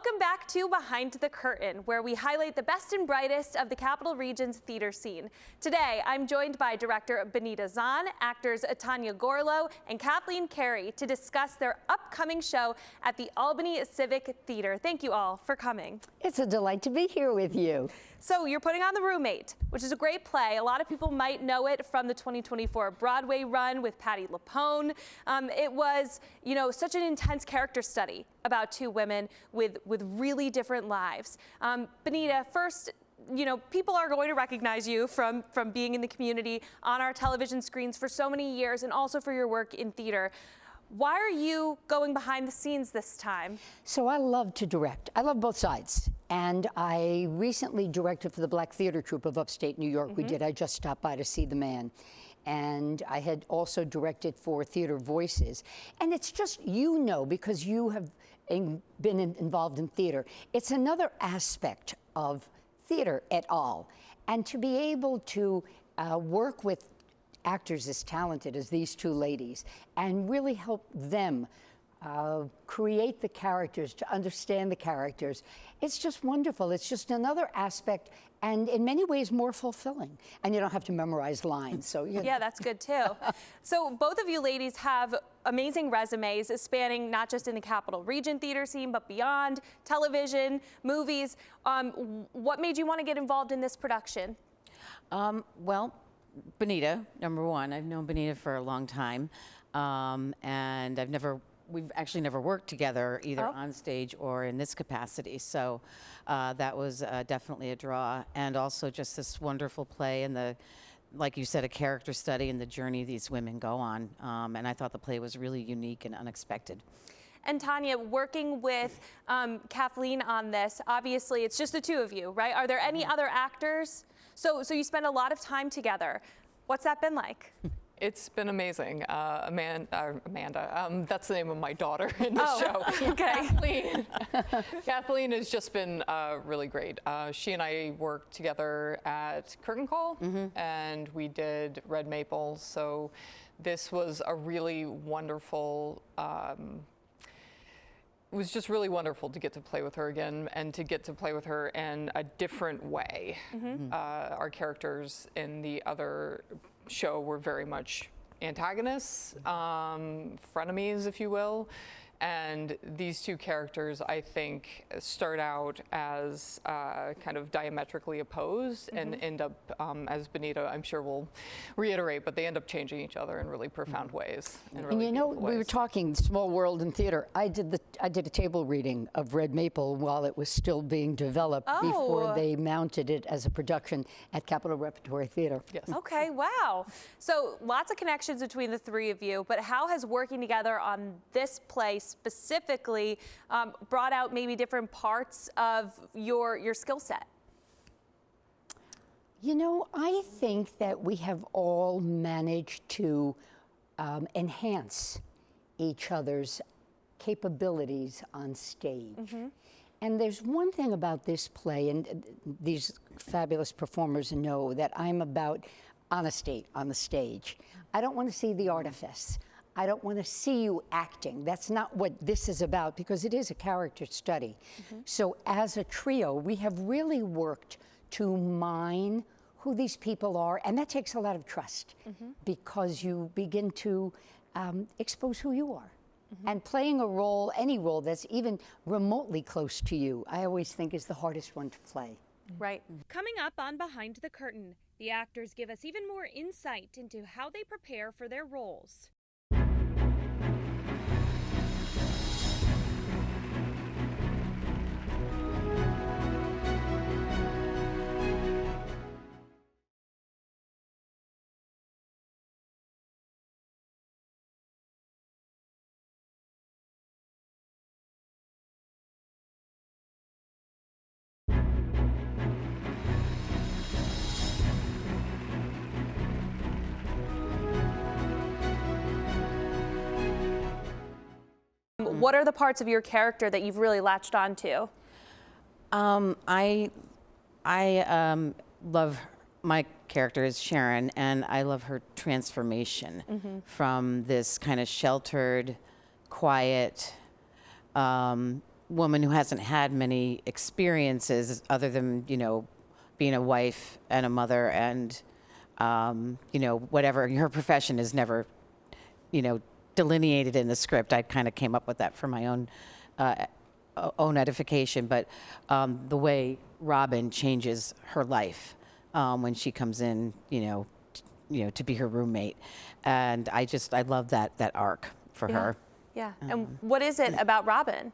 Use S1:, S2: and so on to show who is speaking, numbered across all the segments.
S1: Welcome back to Behind the Curtain, where we highlight the best and brightest of the Capital Region's theater scene. Today, I'm joined by director Benita Zahn, actors Tanya Gorlow and Kathleen Carey to discuss their upcoming show at the Albany Civic Theater. Thank you all for coming.
S2: It's a delight to be here with you.
S1: So you're putting on The Roommate, which is a great play. A lot of people might know it from the 2024 Broadway run with Patti LuPone. It was, such an intense character study about two women with really different lives. Benita, first, people are going to recognize you from being in the community on our television screens for so many years and also for your work in theater. Why are you going behind the scenes this time?
S2: So I love to direct. I love both sides. And I recently directed for the Black Theater Troupe of upstate New York. We did I Just Stopped By to See the Man. And I had also directed for Theater Voices. And it's just, because you have been involved in theater, it's another aspect of theater et al. And to be able to work with actors as talented as these two ladies and really help them create the characters, to understand the characters. It's just wonderful. It's just another aspect and in many ways more fulfilling. And you don't have to memorize lines. So
S1: yeah, that's good too. So both of you ladies have amazing resumes spanning not just in the Capital Region theater scene, but beyond, television, movies. What made you want to get involved in this production?
S3: Well, Benita, number one. I've known Benita for a long time, and we've actually never worked together either on stage or in this capacity. So that was definitely a draw, and also just this wonderful play and like you said, a character study and the journey these women go on. And I thought the play was really unique and unexpected.
S1: And Tanya, working with Kathleen on this, obviously it's just the two of you, right? Are there any other actors? So you spend a lot of time together. What's that been like?
S4: It's been amazing. Amanda, that's the name of my daughter in the show.
S1: Okay.
S4: Kathleen has just been really great. She and I worked together at Curtain Call, and we did Red Maple. So this was a really wonderful, it was just really wonderful to get to play with her again and to get to play with her in a different way. Our characters in the other show were very much antagonists, frenemies, if you will. And these two characters, I think, start out as kind of diametrically opposed and end up, as Benita, I'm sure will reiterate, but they end up changing each other in really profound ways. Really
S2: we were talking small world in theater. I did a table reading of Red Maple while it was still being developed before they mounted it as a production at Capitol Repertory Theater.
S4: Yes.
S1: Okay, wow. So lots of connections between the three of you, but how has working together on this play specifically brought out maybe different parts of your skill set?
S2: I think that we have all managed to enhance each other's capabilities on stage. And there's one thing about this play, and these fabulous performers know that I'm about on the stage. I don't want to see the artifice. I don't want to see you acting. That's not what this is about, because it is a character study. So as a trio, we have really worked to mine who these people are, and that takes a lot of trust, because you begin to expose who you are. And playing a role, any role that's even remotely close to you, I always think is the hardest one to play.
S1: Right. Coming up on Behind the Curtain, the actors give us even more insight into how they prepare for their roles. What are the parts of your character that you've really latched onto?
S3: I love my character is Sharon, and I love her transformation from this kind of sheltered, quiet, woman who hasn't had many experiences other than, you know, being a wife and a mother and, you know, whatever. Her profession is never, you know, delineated in the script. I kind of came up with that for my own edification. But the way Robin changes her life when she comes in, you know, to be her roommate, and I love that arc for her.
S1: Yeah. And what is it about Robin?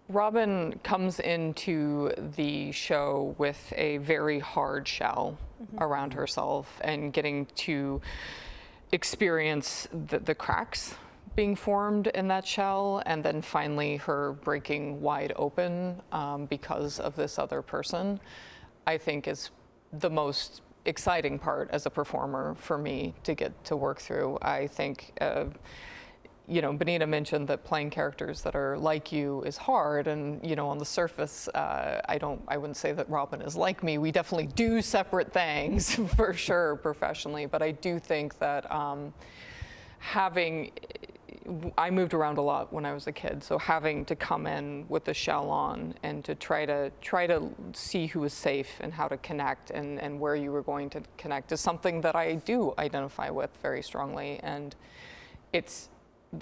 S4: Robin comes into the show with a very hard shell around herself and getting to experience the cracks being formed in that shell, and then finally her breaking wide open because of this other person, I think is the most exciting part as a performer for me to get to work through. I think you know, Benita mentioned that playing characters that are like you is hard, and you know, on the surface, I wouldn't say that Robin is like me. We definitely do separate things for sure professionally, but I do think that I moved around a lot when I was a kid, so having to come in with the shell on and to try to see who was safe and how to connect and where you were going to connect is something that I do identify with very strongly, and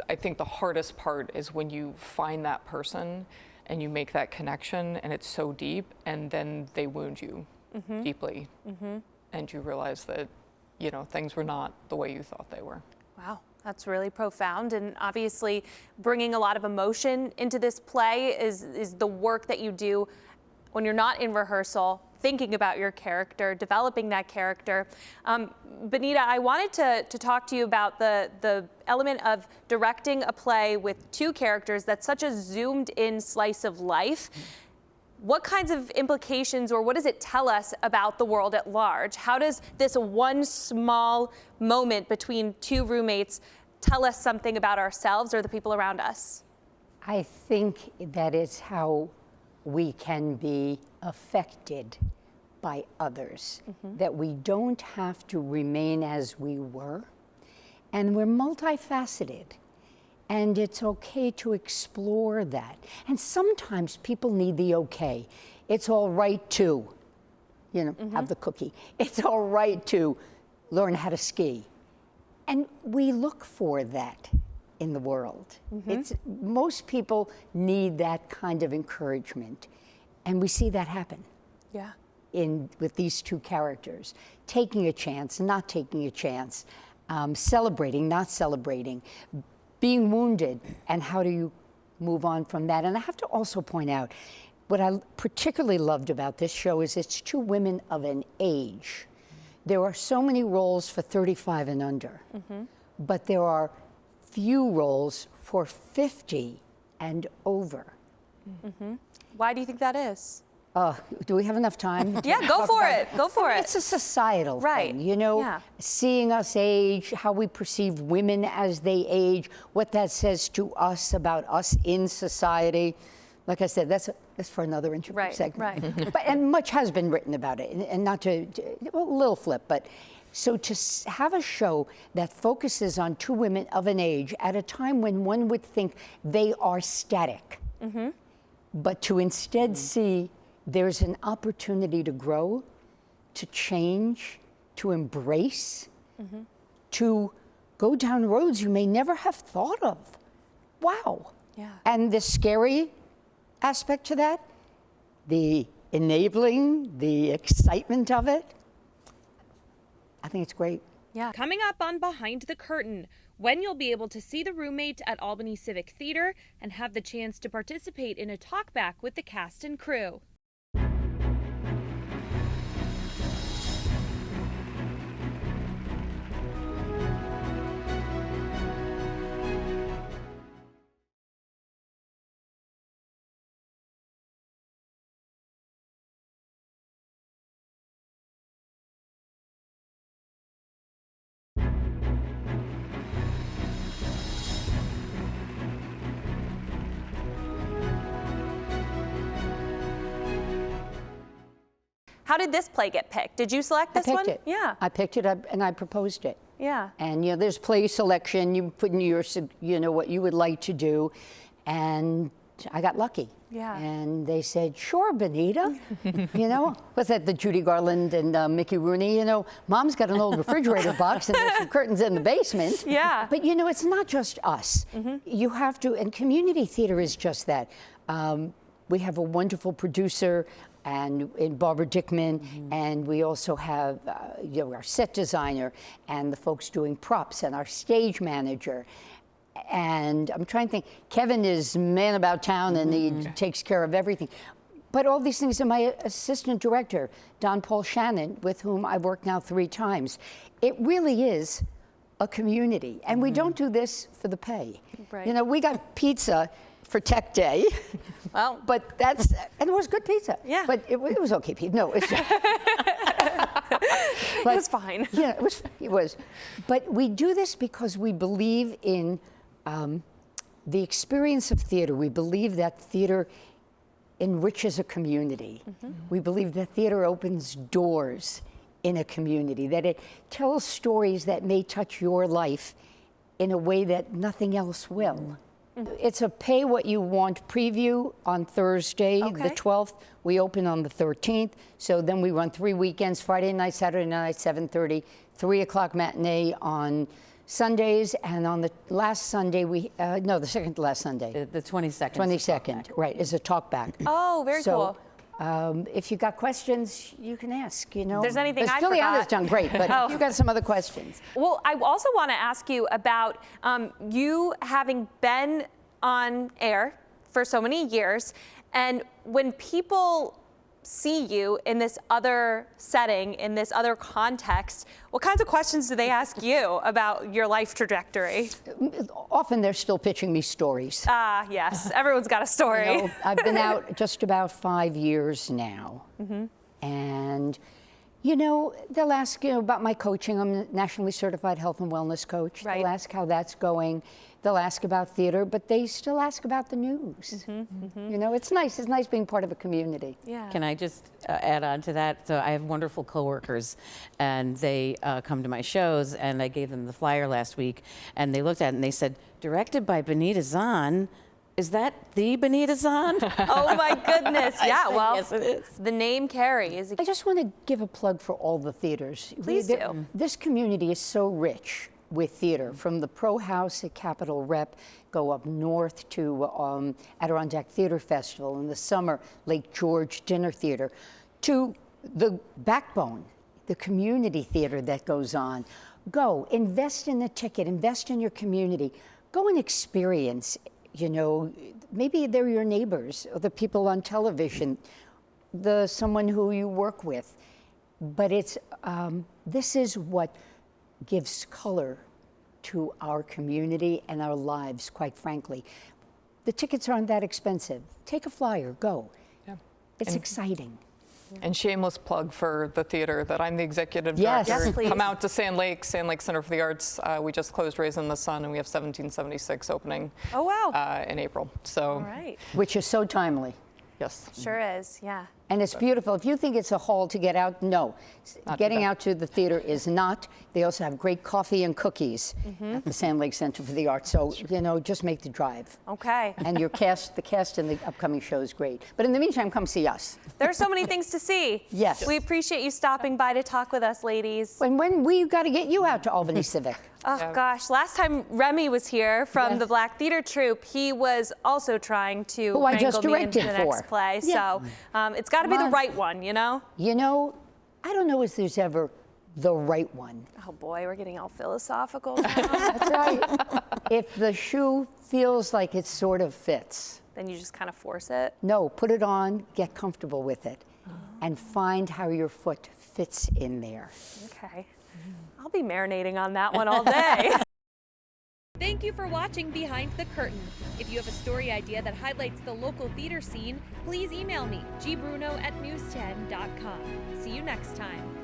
S4: I think the hardest part is when you find that person and you make that connection and it's so deep, and then they wound you deeply, and you realize that, you know, things were not the way you thought they were.
S1: Wow, that's really profound, and obviously bringing a lot of emotion into this play is the work that you do when you're not in rehearsal, thinking about your character, developing that character. Benita, I wanted to talk to you about the element of directing a play with two characters that's such a zoomed in slice of life. What kinds of implications, or what does it tell us about the world at large? How does this one small moment between two roommates tell us something about ourselves or the people around us?
S2: I think that is how we can be affected by others, that we don't have to remain as we were, and we're multifaceted, and it's okay to explore that. And sometimes people need the okay. It's all right to, you know, have the cookie. It's all right to learn how to ski. And we look for that in the world. Most people need that kind of encouragement, and we see that happen.
S1: Yeah.
S2: With these two characters, taking a chance, not taking a chance, celebrating, not celebrating, being wounded, and how do you move on from that? And I have to also point out, what I particularly loved about this show is it's two women of an age. There are so many roles for 35 and under, but there are few roles for 50 and over.
S1: Why do you think that is?
S2: Do we have enough time?
S1: Yeah, go for it. Go for it.
S2: It's a societal thing, you know, seeing us age, how we perceive women as they age, what that says to us about us in society. Like I said, that's for another interview segment. And much has been written about it, and not to a little flip, but so to have a show that focuses on two women of an age at a time when one would think they are static, but to instead see there's an opportunity to grow, to change, to embrace, to go down roads you may never have thought of. Wow.
S1: Yeah.
S2: And the scary aspect to that, the enabling, the excitement of it, I think it's great.
S1: Yeah.
S5: Coming up on Behind the Curtain, when you'll be able to see the roommate at Albany Civic Theater and have the chance to participate in a talkback with the cast and crew.
S1: How did this play get picked? Did you select this one?
S2: I picked it.
S1: Yeah.
S2: I picked it up and I proposed it.
S1: Yeah.
S2: And there's play selection. You put in your, what you would like to do, and I got lucky.
S1: Yeah.
S2: And they said, sure, Benita. You know, was that the Judy Garland and Mickey Rooney? You know, Mom's got an old refrigerator box and there's some curtains in the basement.
S1: Yeah.
S2: But you know, it's not just us. You have to, and community theater is just that. We have a wonderful producer and in Barbara Dickman, and we also have you know, our set designer and the folks doing props and our stage manager. And I'm trying to think, Kevin is man about town and he takes care of everything. But all these things are my assistant director, Don Paul Shannon, with whom I've worked now 3 times. It really is a community. And we don't do this for the pay.
S1: Right.
S2: You know, we got pizza for Tech Day.
S1: Well,
S2: But that's, and it was good pizza.
S1: Yeah.
S2: But it was okay pizza. No, it's
S1: it was fine.
S2: Yeah, it was. But we do this because we believe in the experience of theater. We believe that theater enriches a community. We believe that theater opens doors in a community, that it tells stories that may touch your life in a way that nothing else will. It's a pay what you want preview on Thursday,
S1: Okay.
S2: the 12th. We open on the 13th. So then we run 3 weekends, Friday night, Saturday night, 7:30, 3 o'clock matinee on Sundays, and on the last Sunday, no, the second to last Sunday,
S3: The 22nd.
S2: 22nd, right, is a talk back.
S1: Oh, very cool.
S2: If you got questions, you can ask, you know.
S1: There's anything I
S2: Giuliana's
S1: forgot.
S2: done great, but
S1: Oh.
S2: if you got some other questions.
S1: Well, I also want to ask you about you having been on air for so many years, and when people see you in this other setting, in this other context, what kinds of questions do they ask you about your life trajectory?
S2: Often they're still pitching me stories.
S1: Ah, yes, everyone's got a story.
S2: You know, I've been out just about 5 years now. And, you know, they'll ask, you know, about my coaching. I'm a nationally certified health and wellness coach.
S1: Right.
S2: They'll ask how that's going. They'll ask about theater, but they still ask about the news. You know, it's nice. It's nice being part of a community.
S1: Yeah.
S3: Can I just add on to that? So I have wonderful coworkers, and they come to my shows, and I gave them the flyer last week, and they looked at it and they said, directed by Benita Zahn. Is that the Benita Zahn?
S1: Oh my goodness. Yeah, well,
S3: yes, it is.
S1: the name carries.
S2: I just want to give a plug for all the theaters.
S1: Please do.
S2: This community is so rich with theater, from the Pro House at Capitol Rep, go up north to Adirondack Theater Festival in the summer, Lake George Dinner Theater, to the backbone, the community theater that goes on. Go, invest in the ticket, invest in your community. Go and experience, you know, maybe they're your neighbors or the people on television, someone who you work with. But it's, this is what gives color to our community and our lives, quite frankly. The tickets aren't that expensive. Take a flyer, go.
S4: Yeah.
S2: It's exciting.
S4: And shameless plug for the theater that I'm the executive
S2: Yes.
S4: director.
S1: Yes, please.
S4: Come out to Sand Lake Center for the Arts. We just closed Raising the Sun, and we have 1776 opening
S1: Oh, wow.
S4: in April. So,
S1: All right.
S2: Which is so timely.
S4: yes.
S1: Sure is, yeah.
S2: And it's beautiful. If you think it's a haul to get out, no. Getting out to the theater is not. They also have great coffee and cookies at the Sand Lake Center for the Arts. So, you know, just make the drive.
S1: Okay.
S2: And the cast in the upcoming show is great. But in the meantime, come see us.
S1: There are so many things to see.
S2: Yes.
S1: We appreciate you stopping by to talk with us, ladies.
S2: And when we got to get you out to Albany Civic.
S1: Oh,
S4: Yeah.
S1: gosh. Last time Remy was here from
S2: Yes.
S1: the Black Theater Troupe, he was also trying to
S2: Who I just
S1: wrangle me into
S2: directed
S1: the
S2: for.
S1: next play.
S2: Yeah.
S1: So it's got to be
S2: Come
S1: the
S2: on.
S1: right one, you know?
S2: You know, I don't know if there's ever the right one.
S1: Oh, boy, we're getting all philosophical now.
S2: That's right. If the shoe feels like it sort of fits,
S1: Then you just kind of force it.
S2: no, put it on, get comfortable with it, and find how your foot fits in there.
S1: Okay. I'll be marinating on that one all day.
S5: Thank you for watching Behind the Curtain. If you have a story idea that highlights the local theater scene, please email me, gbruno@news10.com. See you next time.